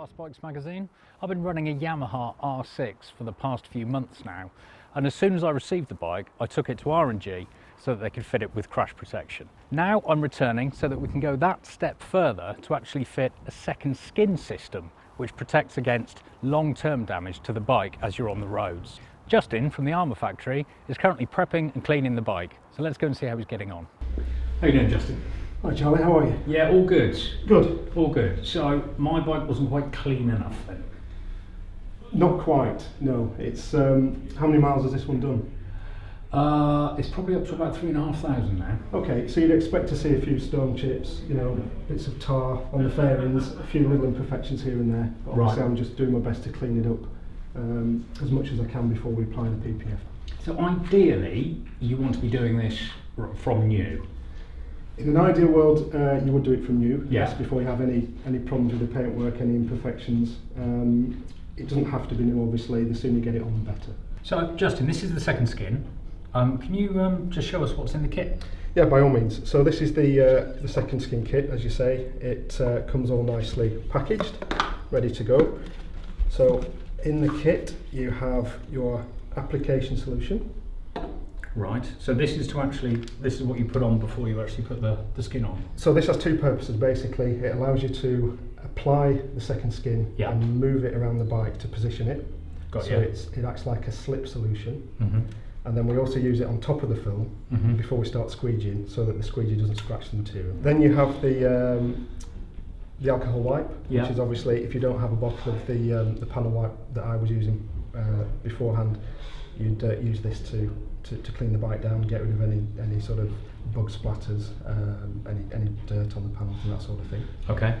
Fast Bikes magazine. I've been running a Yamaha R6 for the past few months now, and as soon as I received the bike I took it to R&G so that they could fit it with crash protection. Now I'm returning so that we can go that step further to actually fit a second skin system which protects against long-term damage to the bike as you're on the roads. Justin from the Armour factory is currently prepping and cleaning the bike, so let's go and see how he's getting on. How you doing, Justin? Hi Charlie, how are you? Yeah, all good. Good. All good. So my bike wasn't quite clean enough then? Not quite, no. It's how many miles has this one done? It's probably up to about 3,500 now. Okay, so you'd expect to see a few stone chips, you know, bits of tar on the fairings, a few little imperfections here and there. But obviously I'm just doing my best to clean it up as much as I can before we apply the PPF. So ideally, you want to be doing this from new? In an ideal world, you would do it from new, Yeah. yes, before you have any problems with the paintwork, any imperfections. It doesn't have to be new, obviously. The sooner you get it on, the better. So Justin, this is the second skin. Can you just show us what's in the kit? Yeah, by all means. So this is the second skin kit, as you say. It comes all nicely packaged, ready to go. So in the kit, you have your application solution. Right, so this is what you put on before you actually put the skin on? So this has two purposes basically. It allows you to apply the second skin and move it around the bike to position it. It acts like a slip solution. Mm-hmm. And then we also use it on top of the film before we start squeegeeing so that the squeegee doesn't scratch the material. Then you have the alcohol wipe, which is obviously, if you don't have a bottle of the panel wipe that I was using beforehand, you'd use this to clean the bike down, get rid of any sort of bug splatters, any dirt on the panels and that sort of thing. Okay.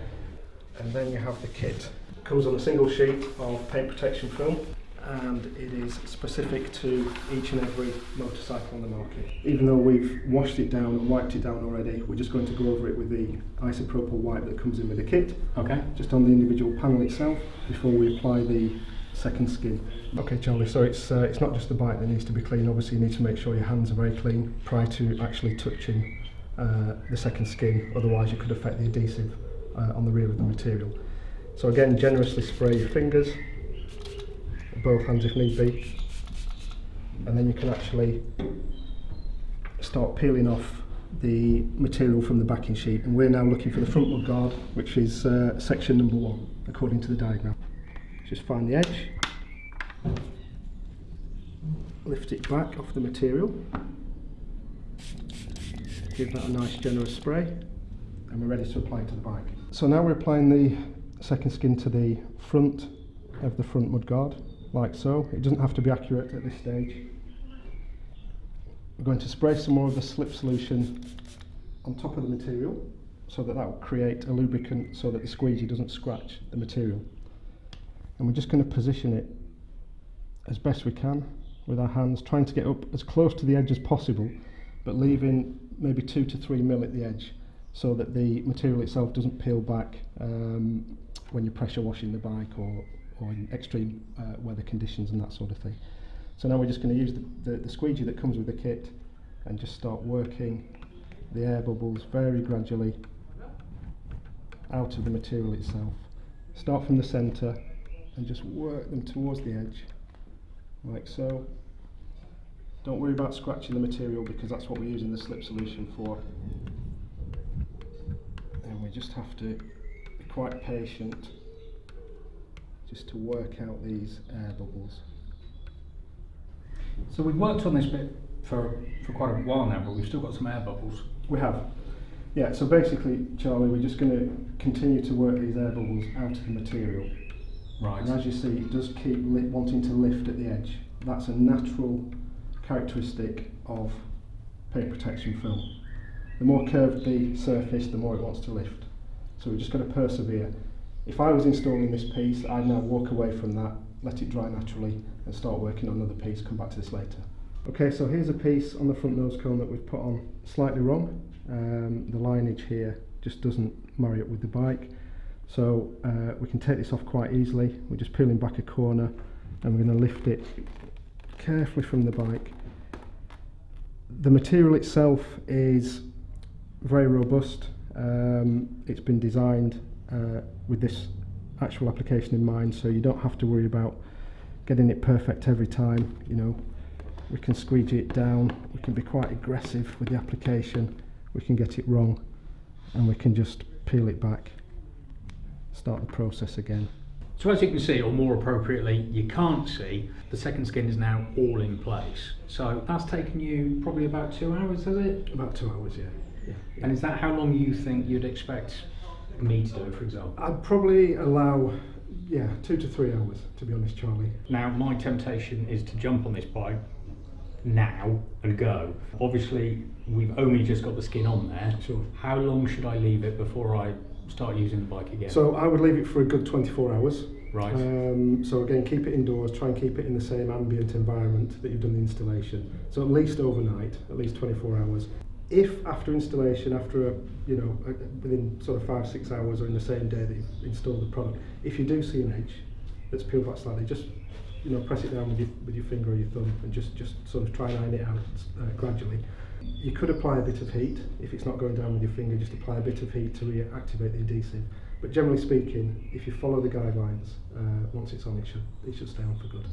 And then you have the kit. It comes on a single sheet of paint protection film, and it is specific to each and every motorcycle on the market. Even though we've washed it down and wiped it down already, we're just going to go over it with the isopropyl wipe that comes in with the kit. Okay. Just on the individual panel itself before we apply the second skin. Okay Charlie, so it's not just the bike that needs to be clean. Obviously you need to make sure your hands are very clean prior to actually touching the second skin, otherwise you could affect the adhesive on the rear of the material. So again, generously spray your fingers, both hands if need be, and then you can actually start peeling off the material from the backing sheet. And we're now looking for the front mudguard, which is section number 1 according to the diagram. Just find the edge, lift it back off the material, give that a nice generous spray, and we're ready to apply it to the bike. So now we're applying the second skin to the front of the front mudguard, like so. It doesn't have to be accurate at this stage. We're going to spray some more of the slip solution on top of the material so that will create a lubricant so that the squeegee doesn't scratch the material. And we're just going to position it as best we can with our hands, trying to get up as close to the edge as possible, but leaving maybe 2 to 3 mil at the edge so that the material itself doesn't peel back when you're pressure washing the bike or in extreme weather conditions and that sort of thing. So now we're just going to use the squeegee that comes with the kit and just start working the air bubbles very gradually out of the material itself. Start from the centre and just work them towards the edge, like so. Don't worry about scratching the material because that's what we're using the slip solution for. And we just have to be quite patient just to work out these air bubbles. So we've worked on this bit for quite a while now, but we've still got some air bubbles. We have. Yeah, so basically, Charlie, we're just going to continue to work these air bubbles out of the material. Right. And as you see, it does keep wanting to lift at the edge. That's a natural characteristic of paint protection film. The more curved the surface, the more it wants to lift. So we're just going to persevere. If I was installing this piece, I'd now walk away from that, let it dry naturally, and start working on another piece. Come back to this later. Okay, so here's a piece on the front nose cone that we've put on slightly wrong. The lineage here just doesn't marry up with the bike. So we can take this off quite easily. We're just peeling back a corner and we're going to lift it carefully from the bike. The material itself is very robust. It's been designed with this actual application in mind, so you don't have to worry about getting it perfect every time. You know, we can squeegee it down, we can be quite aggressive with the application, we can get it wrong, and we can just peel it back, start the process again. So as you can see, or more appropriately, you can't see, the second skin is now all in place. So that's taken you probably about 2 hours, has it? About 2 hours, yeah. And is that how long you think you'd expect me to do, for example? I'd probably allow, 2 to 3 hours, to be honest, Charlie. Now, my temptation is to jump on this bike now and go. Obviously, we've only just got the skin on there. Sure. How long should I leave it before I start using the bike again? So I would leave it for a good 24 hours. Right. So again, keep it indoors, try and keep it in the same ambient environment that you've done the installation. So at least overnight, at least 24 hours. If after installation, within sort of 5-6 hours or in the same day that you've installed the product, if you do see an edge that's peeled back slightly, just press it down with your finger or your thumb and just sort of try and iron it out gradually. You could apply a bit of heat. If it's not going down with your finger, just apply a bit of heat to reactivate the adhesive. But generally speaking, if you follow the guidelines, once it's on, it should stay on for good.